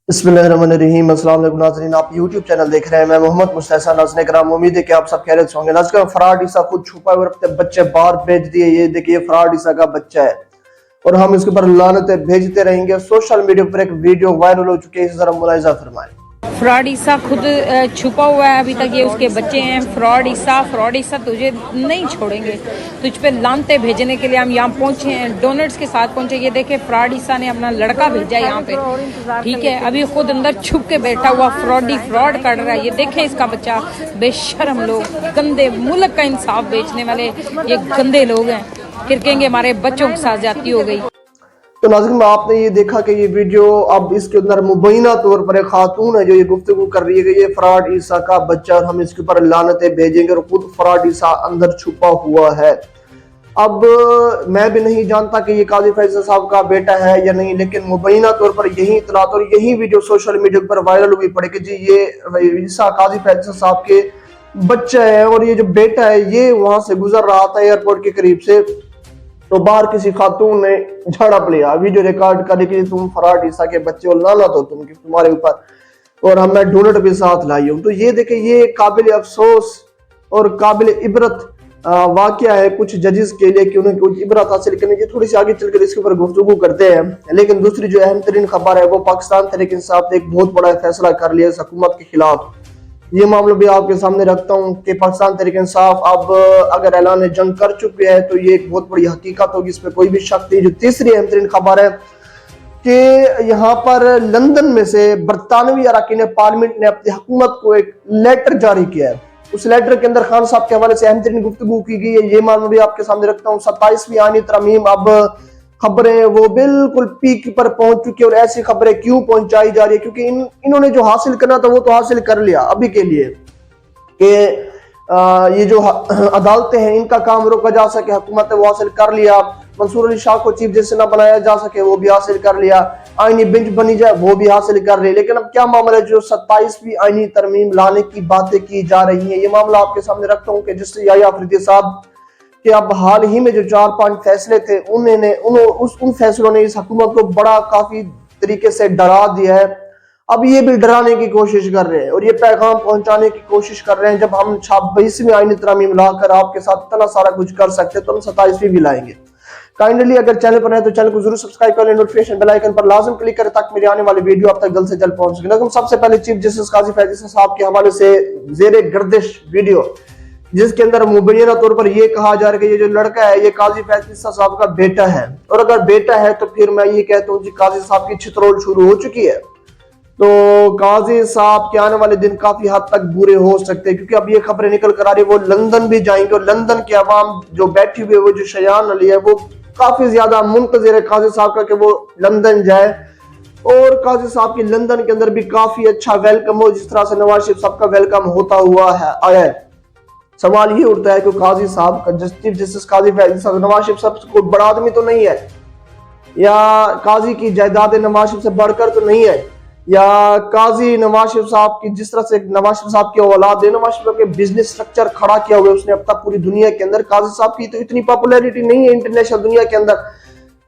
बिस्मिल्लाहिर्रहमानिर्रहीम। अस्सलाम वालेकुम नाज़रीन, आप यूट्यूब चैनल देख रहे हैं। मैं मोहम्मद मुस्तैसा नाज़रीन कराम, उम्मीद है कि आप सब खैरियत से होंगे। नाज़रीन, फराड ईसा खुद छुपा हुए अपने बच्चे बाहर भेज दिए। ये देखिए, फराड ईसा का बच्चा है और हम इसके ऊपर लानतें भेजते रहेंगे। सोशल मीडिया पर एक वीडियो वायरल हो चुकी है, इसे जरा मुलाहिज़ा फरमाएं। फ्रॉड ईसा खुद छुपा हुआ है, अभी तक ये उसके बच्चे हैं। फ्रॉड ईसा तुझे नहीं छोड़ेंगे, तुझ पे लानते भेजने के लिए हम यहाँ पहुंचे हैं, डोनट्स के साथ पहुंचे। ये देखे, फ्रॉड ईसा ने अपना लड़का भेजा यहाँ पे, ठीक है। अभी खुद अंदर छुप के बैठा हुआ फ्रॉड कर रहा है। ये देखे इसका बच्चा। बेशर्म लोग, गंदे, मुल्क का इंसाफ बेचने वाले ये गंदे लोग हैं। किरकेंगे हमारे बच्चों के साथ जाती हो गई। तो नाज़रीन, आपने ये देखा कि ये वीडियो, अब इसके अंदर मुबैना तौर पर एक खातून है जो ये गुफ्तगू कर रही है कि ये फराड ईसा का बच्चा और हम इसके ऊपर लानतें भेजेंगे, और खुद फराड ईसा अंदर छुपा हुआ है। अब मैं भी नहीं जानता कि ये काजी फैसल साहब का बेटा है या नहीं, लेकिन मुबैना तौर पर यही इतलात और यही वीडियो सोशल मीडिया पर वायरल हुई पड़े कि जी ये ईसा काजी फैसल साहब के बच्चा है। और ये जो बेटा है ये वहां से गुजर रहा था एयरपोर्ट के करीब से, तो बाहर किसी खातून ने झड़प लिया, वीडियो रिकॉर्ड करे कि तुम फराड ईसा के बच्चे हो, लानत हो तुम कि तुम्हारे ऊपर, और हम मैं ढूंढट भी साथ लाई हूं। तो ये देखे, ये काबिल अफसोस और काबिल इबरत वाकया है कुछ जजेस के लिए कि उन्हें कुछ इबरत हासिल करने की। थोड़ी सी आगे चलकर इसके ऊपर गुफ्तगू करते हैं। लेकिन दूसरी जो अहम तरीन खबर है वो पाकिस्तान तहरीक इंसाफ ने एक बहुत बड़ा फैसला कर लिया इस हुकूमत के खिलाफ। ये मामला भी आपके सामने रखता हूँ कि पाकिस्तान तहरीक इंसाफ अब अगर ऐलान जंग कर चुके हैं तो ये एक बहुत बड़ी हकीकत होगी, इसमें कोई भी शक नहीं। जो तीसरी अहम तरीन खबर है कि यहाँ पर लंदन में से बरतानवी अरकान पार्लियामेंट ने अपनी हुकूमत को एक लेटर जारी किया है। उस लेटर के अंदर खान साहब के हवाले से अहम तरीन गुफ्तगू की गई है। ये मामला भी आपके सामने रखता हूँ। 27वीं आईनी तरमीम, अब खबरें वो बिल्कुल पीक पर पहुंच चुकी है। और ऐसी खबरें क्यों पहुंचाई जा रही है? क्योंकि इन्होंने जो हासिल करना था वो तो हासिल कर लिया अभी के लिए, कि ये जो अदालतें हैं इनका काम रोका जा सके, हुकूमत ने वो हासिल कर लिया। मंसूर अली शाह को चीफ जस्टिस न बनाया जा सके, वो भी हासिल कर लिया। आईनी बेंच बनी जाए, वो भी हासिल कर रही। लेकिन अब क्या मामला है जो 27वीं आईनी तरमीम लाने की बातें की जा रही है, ये मामला आपके सामने रखता हूँ कि जस्टिस याह्या अफरीदी साहब कि अब हाल ही में जो 4-5 फैसले थे उन फैसलों ने इस हुकूमत को बड़ा काफी तरीके से डरा दिया है। अब ये भी डराने की कोशिश कर रहे हैं और ये पैगाम पहुंचाने की कोशिश कर रहे हैं, जब हम 26वीं आईनी तरमीम लाकर आपके साथ इतना सारा कुछ कर सकते तो हम 27वीं भी लाएंगे। काइंडली अगर चैनल पर है तो चैनल को जरूर सब्सक्राइब कर लें, नोटिफिकेशन बेल आइकन पर लाजम क्लिक करें ताकि मेरी आने वाली वीडियो आप तक जल्द से जल्द पहुंच सके। सबसे पहले चीफ जस्टिस काजी फैसल साहब के हवाले से जेरे गर्दिश वीडियो, जिसके अंदर मुबैना तौर पर यह कहा जा रहा है कि ये जो लड़का है ये काजी फैसल साहब का बेटा है। और अगर बेटा है तो फिर मैं ये कहता हूँ कि काजी साहब की छितरोल शुरू हो चुकी है। तो काजी साहब के आने वाले दिन काफी हद तक बुरे हो सकते हैं, क्योंकि अब ये खबरें निकल कर आ रही है वो लंदन भी जाएंगे और लंदन की आवाम जो बैठी हुई है, वो जो शयान अली है, वो काफी ज्यादा मुंतजिर है काजी साहब का कि वो लंदन जाए। और काजी साहब की लंदन के अंदर भी काफी अच्छा वेलकम हो, जिस तरह से नवाज शरीफ साहब का वेलकम होता हुआ है आया है। सवाल ये उठता है कि काजी साहब का चीफ जस्टिस काजी फैसल साहब नवाज शरीफ साहब कोई बड़ा आदमी तो नहीं है, या काजी की जायदाद नवाज शरीफ से बढ़कर तो नहीं है, या काजी नवाज शरीफ साहब की जिस तरह से नवाज शरीफ साहब की औलाद है, नवाज शरीफ के बिजनेस स्ट्रक्चर खड़ा किया हुआ है उसने अब तक पूरी दुनिया के अंदर। काजी साहब की तो इतनी पॉपुलैरिटी नहीं है इंटरनेशनल दुनिया के अंदर।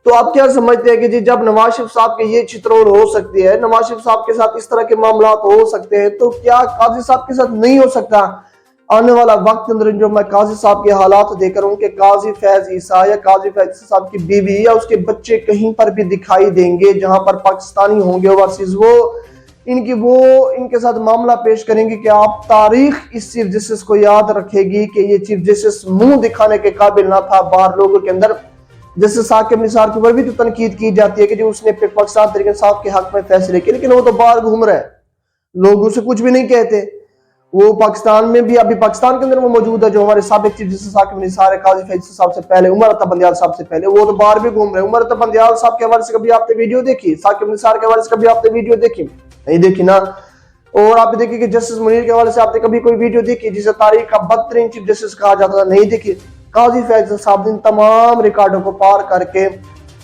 तो आप क्या समझते हैं कि जी जब नवाज शरीफ साहब के ये छितरोल हो सकती है, नवाज शरीफ साहब के साथ इस तरह के मामला हो सकते हैं, तो क्या काजी साहब के साथ नहीं हो सकता? आने वाला वक्त अंदर जो मैं काजी साहब के हालात देख रहा हूँ कि काजी फैज ईसा या काजी फैज साहब की बीवी या उसके बच्चे कहीं पर भी दिखाई देंगे जहां पर पाकिस्तानी होंगे ओवरसीज, वो इनके साथ मामला पेश करेंगे कि आप तारीख इस चीफ जस्टिस को याद रखेगी कि ये चीफ जस्टिस मुंह दिखाने के काबिल ना था बाहर लोगों के अंदर। जैसे साकिब निसार के ऊपर भी तो तनकीद की जाती है कि जो उसने पाकिस्तान तरीके इंसाफ के हक में फैसले किए, लेकिन वो तो बाहर घूम रहा है, लोग उसे कुछ भी नहीं कहते। वो पाकिस्तान में भी, अभी पाकिस्तान के अंदर वो मौजूद है जो हमारे साबिक चीफ जस्टिस साकिब निसार है, काजी फैसल साहब से पहले उमर अता बंदियाल साहब से पहले, वो तो बाहर भी घूम रहे हैं। उमर अता बंदियाल साहब के हवाले से कभी आपने वीडियो देखी? साकिब निसार के हवाले से कभी आपने वीडियो देखी? नहीं देखी ना। और आप देखिए कि जस्टिस मुनीर के हवाले से आपने कभी कोई वीडियो देखी जिसे तारीख का बदतरीन चीफ जस्टिस कहा जाता था? नहीं देखी। काजी फैसल साहब ने तमाम रिकॉर्डों को पार करके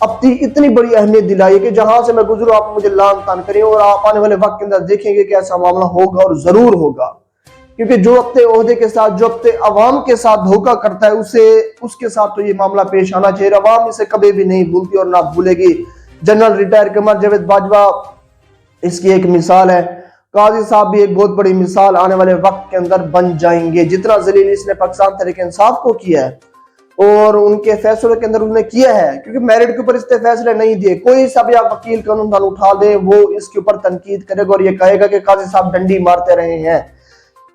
अपनी इतनी बड़ी अहमियत दिलाई कि जहां से मैं गुजरू आप मुझे लान तान करें, और आप आने वाले वक्त के अंदर देखेंगे कि ऐसा मामला होगा और जरूर होगा। क्योंकि जो अपने ओहदे के साथ, जो अपने अवाम के साथ धोखा करता है उसके साथ तो ये मामला पेश आना चाहिए। अवाम इसे कभी भी नहीं भूलती और ना भूलेगी। जनरल रिटायर कमर जावेद बाजवा इसकी एक मिसाल है। काजी साहब भी एक बहुत बड़ी मिसाल आने वाले वक्त के अंदर बन जाएंगे। जितना जलील इसने पाकिस्तान तहरीक इंसाफ को किया है और उनके फैसलों के अंदर उन्होंने किया है, क्योंकि मेरिट के ऊपर इसने फैसले नहीं दिए। कोई सा भी आप वकील कानून दान उठा दे, वो इसके ऊपर तनकीद करेगा और ये कहेगा कि काजी साहब डंडी मारते रहे हैं।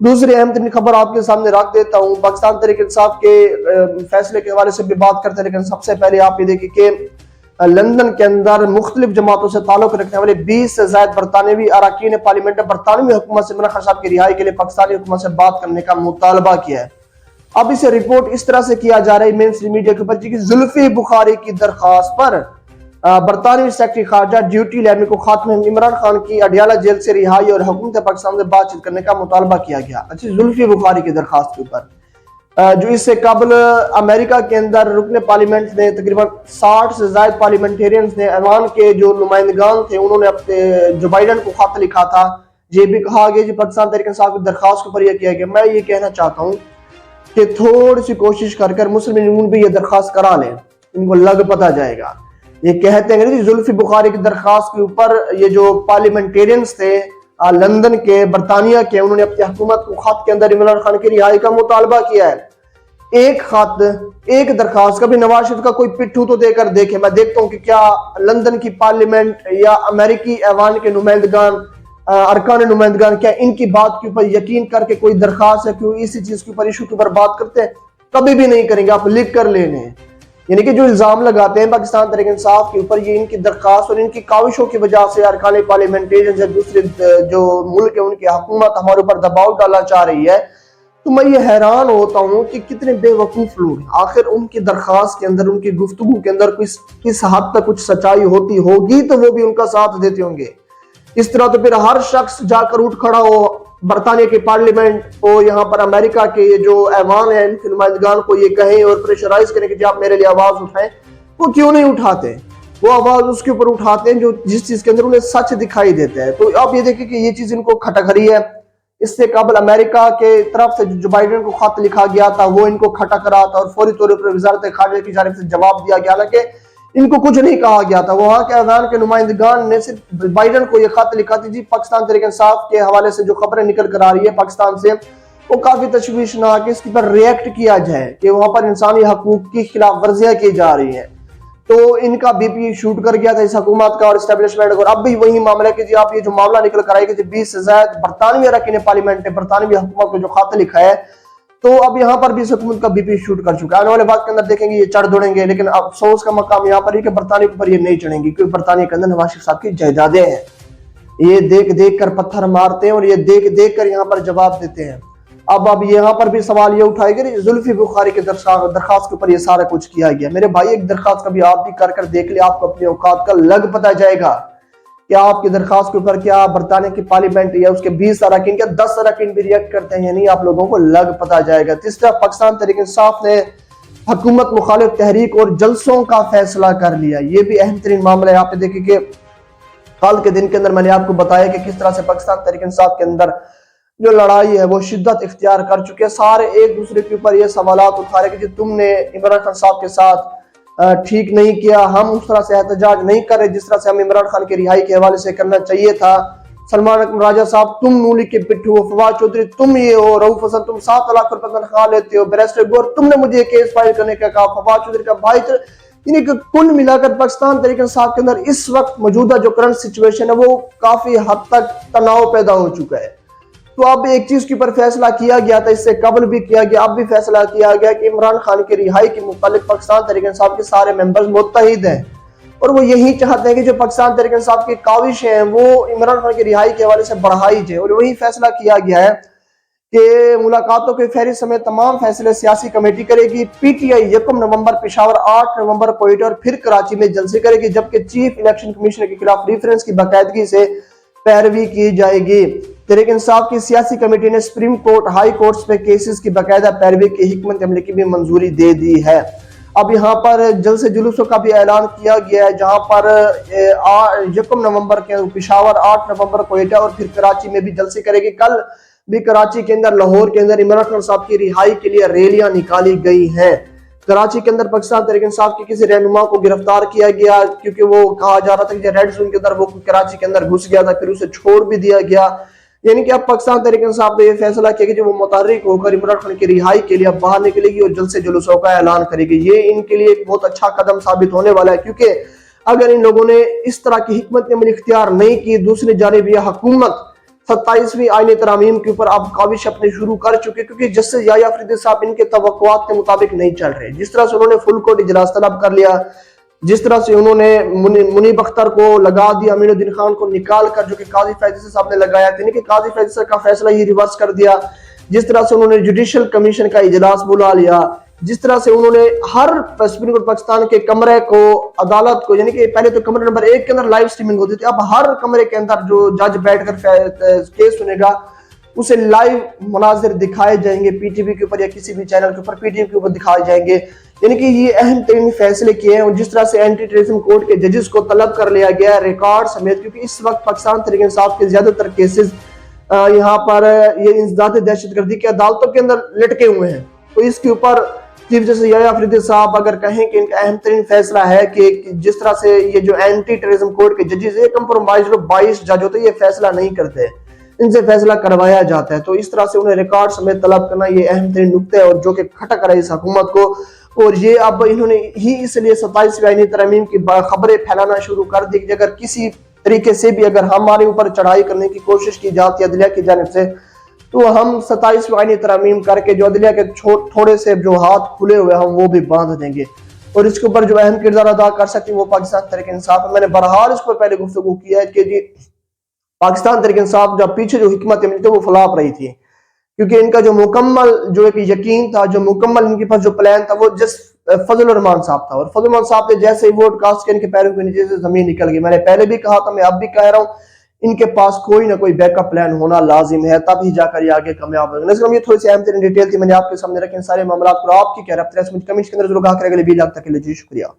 दूसरी अहम तरीन खबर आपके सामने रख देता हूँ, पाकिस्तान तहरीक इंसाफ के फैसले के हवाले से भी बात करते हैं, लेकिन सबसे पहले आप ये देखिए कि लंदन के अंदर मुख्तलिफ जमातों से ताल्लुक रखने वाले 20 से ज्यादा बरतानवी अरकान पार्लियामेंट बरतानवी हुकूमत से इमरान खान साहब की रिहाई के लिए पाकिस्तानी हुकूमत से बात करने का मुतालबा किया है। अब इसे रिपोर्ट इस तरह से किया जा रहा है मेन स्ट्रीम मीडिया के ऊपर कि जुल्फी बुखारी की दरखास्त पर बरतानवी सेक्रेटरी खारजा ड्यूटी लेने को खात्मे इमरान खान की अडियाला जेल से रिहाई और हुकूमत पाकिस्तान से बातचीत करने का मुतालबा किया गया। अच्छा, जुल्फी बुखारी की दरखास्त के ऊपर जो इससे कबल अमेरिका के अंदर रुकने पार्लियामेंट ने तकरीबन 60 से ज्यादा पार्लियामेंटेरियंस ने ऐवान के जो नुमाइंदगान थे उन्होंने अपने जो बाइडन को खत लिखा था। ये भी कहा गया कि पाकिस्तान तहरीक इंसाफ की दरखास्त के ऊपर यह किया गया। मैं ये कहना चाहता हूँ कि थोड़ी सी कोशिश कर मुस्लिम लीग भी ये दरखास्त करा लें, इनको लग पता जाएगा। ये कहते हैं कि जुल्फी बुखारी की दरखास्त के ऊपर ये जो पार्लियामेंटेरियंस थे लंदन के, बरतानिया के, उन्होंने अपनी हुकूमत को खत के अंदर इमरान खान की रिहाई का मुतालबा किया है। एक खत, एक दरखास्त, कभी नवाज शरीफ का कोई पिट्ठू तो देकर देखे। मैं देखता हूँ कि क्या लंदन की पार्लियामेंट या अमेरिकी ऐवान के नुमाइंदगान, अरकान नुमाइंदगान, क्या इनकी बात के ऊपर यकीन करके कोई दरखास्त है क्यों इसी चीज के ऊपर, इशू के ऊपर बात करते हैं? कभी भी नहीं करेंगे। आप लिख कर लेने, यानी कि जो इल्जाम लगाते हैं पाकिस्तान तहरीक इंसाफ के ऊपर, ये इनकी दरखास्त और इनकी काविशों की वजह से अरकान पार्लियामेंटेरियन या दूसरे जो मुल्क है उनकी हुकूमत हमारे ऊपर दबाव डालना चाह रही है। तो मैं ये हैरान होता हूँ कि कितने बेवकूफ लोग हैं। आखिर उनकी दरखास्त के अंदर, उनकी गुफ्तगू के अंदर किस हद तक कुछ सच्चाई होती होगी तो वो भी उनका साथ देते होंगे। इस तरह तो फिर हर शख्स जाकर उठ खड़ा हो, बरतानिया की पार्लियामेंट को, यहाँ पर अमेरिका के जो ऐवान है इनके नुमाइंदगान को ये कहें और प्रेशराइज करें कि आप मेरे लिए आवाज उठाएं, वो क्यों नहीं उठाते? वो आवाज उसके ऊपर उठाते हैं जो जिस चीज के अंदर उन्हें सच दिखाई देता है। तो आप ये देखिए कि ये चीज इनको खटक रही है। इससे कबल अमेरिका के तरफ से जो बाइडन को खत लिखा गया था वो इनको खटक रहा था और फौरी तौर पर वजारत खारजा की जानिब से जवाब दिया गया, हालांकि इनको कुछ नहीं कहा गया था। वहां के ऐवान के नुमाइंदगान ने सिर्फ बाइडन को यह खत लिखा था। जी, पाकिस्तान तहरीक इंसाफ के हवाले से जो खबरें निकल कर आ रही है पाकिस्तान से, वो काफी तशवीशनाक है। इसके पर रिएक्ट किया जाए कि वहां पर इंसानी हकूक की खिलाफ वर्जियां की जा रही है। तो इनका बीपी शूट कर गया था इस हुकूमत का और एस्टेब्लिशमेंट का। और अब भी वही मामला है कि जी आप ये जो मामला निकल कर आएगा 20 से ज्यादा बरतानवी अरकान पार्लियामेंट ने बरतानवी हुकूमत को जो खत लिखा है, तो अब यहाँ पर भी इस हुकूमत का बीपी शूट कर चुका है। आने वाले वक्त के अंदर देखेंगे ये चढ़ दौड़ेंगे, लेकिन अफसोस का मकाम यहाँ पर है कि बरतानिया के ऊपर ये नहीं चढ़ेंगी, क्योंकि बरतानिया के अंदर नवाज शरीफ साहब की जायदादें हैं। ये देख देख कर पत्थर मारते हैं और ये देख देख कर यहाँ पर जवाब देते हैं। अब यहाँ पर भी सवाल ये उठाएगा जुल्फी बुखारी के दरखास्त के ऊपर ये सारा कुछ किया गया। मेरे भाई, एक दरखास्त कभी आप भी कर देख ले, आपको अपने औकात का लग पता जाएगा क्या आपकी दरखास्त के ऊपर क्या बरतानिया की पार्लियामेंट या उसके 20 अरकान क्या 10 अरकान भी रिएक्ट करते हैं या नहीं, आप लोगों को लग पता जाएगा। तीसरा, पाकिस्तान तहरीक इंसाफ ने हुकूमत मुखालिफ तहरीक और जलसों का फैसला कर लिया। ये भी अहम तरीन मामला है। आप देखिए कि कल के दिन के अंदर मैंने आपको बताया कि किस तरह से पाकिस्तान तहरीक इंसाफ के अंदर जो लड़ाई है वो शिद्दत इख्तियार कर चुके हैं। सारे एक दूसरे के ऊपर ये सवालात उठा रहे कि तुमने इमरान खान साहब के साथ ठीक नहीं किया, हम उस तरह से एहतजाज नहीं कर रहे जिस तरह से हम इमरान खान की रिहाई के हवाले से करना चाहिए था। सलमान अकबर राजा साहब तुम नूली के पिट्ठू हो, फवाद चौधरी तुम ये हो, रऊफ हसन तुम 7 लाख रुपए तनख्वाह लेते हो, बैरिस्टर गौर तुमने मुझे केस फाइल करने का कहा, फवाद चौधरी का भाई। यानी कि कुल मिलाकर पाकिस्तान तहरीक इंसाफ के अंदर इस वक्त मौजूदा जो करंट सिचुएशन है वो काफी हद तक तनाव पैदा हो चुका है। तो अब एक चीज के ऊपर फैसला किया गया था, इससे कबल भी किया गया, अब भी फैसला किया गया कि इमरान खान की रिहाई के मुतालिक पाकिस्तान तहरीक इंसाफ के सारे मेंबर्स मुत्तहिद हैं और वो यही चाहते हैं कि जो पाकिस्तान तहरीक इंसाफ की काविशें हैं वो इमरान खान की रिहाई के हवाले से बढ़ाई जाए। और वही फैसला किया गया है कि मुलाकातों के फहरिस्त समेत तमाम फैसले सियासी कमेटी करेगी। पीटीआई 1 नवंबर पेशावर, 8 नवंबर कोयटा और फिर कराची में जलसे करेगी, जबकि चीफ इलेक्शन कमिश्नर के खिलाफ रेफरेंस की बाकायदगी से पैरवी की जाएगी। तहरीक इंसाफ की सियासी कमेटी ने सुप्रीम कोर्ट, हाई कोर्ट्स पे केसेस की बाकायदा पैरवी की हिकमत अमली की भी मंजूरी दे दी है। अब यहाँ पर जलसे जुलूसों का भी ऐलान किया गया है, जहाँ पर 1 नवंबर के पेशावर, 8 नवंबर कोयटा और फिर कराची में भी जलसे करेगी। कल भी कराची के अंदर, लाहौर के अंदर इमरान खान साहब की रिहाई के लिए रैलियां निकाली गई हैं। कराची के अंदर पाकिस्तान तहरीक इंसाफ के किसी रहनुमा को गिरफ्तार किया गया, क्योंकि वो कहा जा रहा था कि रेड जोन के अंदर वो कराची के अंदर घुस गया था, फिर उसे छोड़ भी दिया गया। यानी कि अब पाकिस्तान तहरीक इंसाफ ने यह फैसला किया कि जब वो मुतहर्रिक होकर इमरान खान की रिहाई के लिए अब बाहर निकलेगी और जल्द से जल्द उसका का ऐलान करेगी। ये इनके लिए एक बहुत अच्छा कदम साबित होने वाला है, क्योंकि अगर इन लोगों ने इस तरह की हिकमत अमली इख्तियार नहीं की, दूसरी जानिब यह हुकूमत 27वीं आईनी तरामीम के ऊपर अब काविश अपने शुरू कर चुके, क्योंकि जस्टिस याह्या अफरीदी साहब इनके तवक्कुआत के मुताबिक नहीं चल रहे। जिस तरह से उन्होंने फुल कोर्ट इजलास तलब कर लिया, जिस तरह से उन्होंने मुनीब अख्तर को लगा दिया, अमीनुद्दीन खान को निकाल कर, जो कि काजी फैज़ल साहब ने लगाया था, कि काजी फैज़ल का फैसला ही रिवर्स कर दिया, जिस तरह से उन्होंने जुडिशल कमीशन का इजलास बुला लिया, जिस तरह से उन्होंने हर सुप्रीम कोर्ट पाकिस्तान के कमरे को, अदालत को, यानी कि पहले तो कमरे नंबर 1 के अंदर लाइव स्ट्रीमिंग होती थी, अब हर कमरे के अंदर जो जज बैठकर केस सुनेगा उसे लाइव मुनाजिर दिखाए जाएंगे पीटीवी के ऊपर या किसी भी चैनल के ऊपर पीटीवी के ऊपर दिखाए जाएंगे। यानी कि ये अहम तरीन फैसले किए हैं। और जिस तरह से एंटी टेररिज्म कोर्ट के जजेस को तलब कर लिया गया रिकॉर्ड समेत, क्योंकि इस वक्त पाकिस्तान तहरीक इंसाफ के ज्यादातर केसेस यहाँ पर ये इंसदाद दहशतगर्दी की अदालतों के अंदर लटके हुए हैं। तो इसके ऊपर चीफ जस्टिस याह्या अफरीदी साहब अगर कहें कि इनका अहम तरीन फैसला है कि जिस तरह से ये जो एंटी टेररिज्म कोर्ट के जजेस है, कंप्रोमाइज 22 जज होते हैं, ये फैसला नहीं करते, इनसे फैसला करवाया जाता है। तो इस तरह से उन्हें रिकॉर्ड समेत तलब करना ये अहम तरीन नुक्ता है, और जो कि खटक रहा है इस हुकूमत को। और ये अब इन्होंने ही इसलिए 27वीं आईनी तरमीम की खबरें फैलाना शुरू कर दी कि अगर किसी तरीके से भी अगर हमारे ऊपर चढ़ाई करने की कोशिश की जाती है अदलिया की जानिब से, तो हम 27वीं आईनी तरमीम करके जो अदलिया के थोड़े से जो हाथ खुले हुए हम वो भी बांध देंगे। और इसके ऊपर जो अहम किरदार अदा कर सकती है वो पाकिस्तान तहरीक इंसाफ है। मैंने बहरहाल इस पर पहले गुफ्तगू किया है कि जी पाकिस्तान तहरीक इंसाफ जब पीछे जो हिकमत अमली थी वो फलाप रही थी, क्योंकि इनका जो मुकम्मल जो एक यकीन था, जो मुकम्मल इनके पास जो प्लान था वो जस्ट फजल रहमान साहब था। और फजल रहमान साहब ने जैसे ही वोट कास्ट किया, इनके पैरों के नीचे से जमीन निकल गई। मैंने पहले भी कहा था, मैं अब भी कह रहा हूँ, इनके पास कोई ना कोई बैकअप प्लान होना लाजिम है, तब ही जाकर ये आगे कामयाब होंगे। ये थोड़ी सी अहम तरीन डिटेल थी, मैंने आपके सामने रखे सारे मामला। आपकी क्या रब्ता है कमेंट्स के अंदर जरूर कहा करेंगे। शुक्रिया।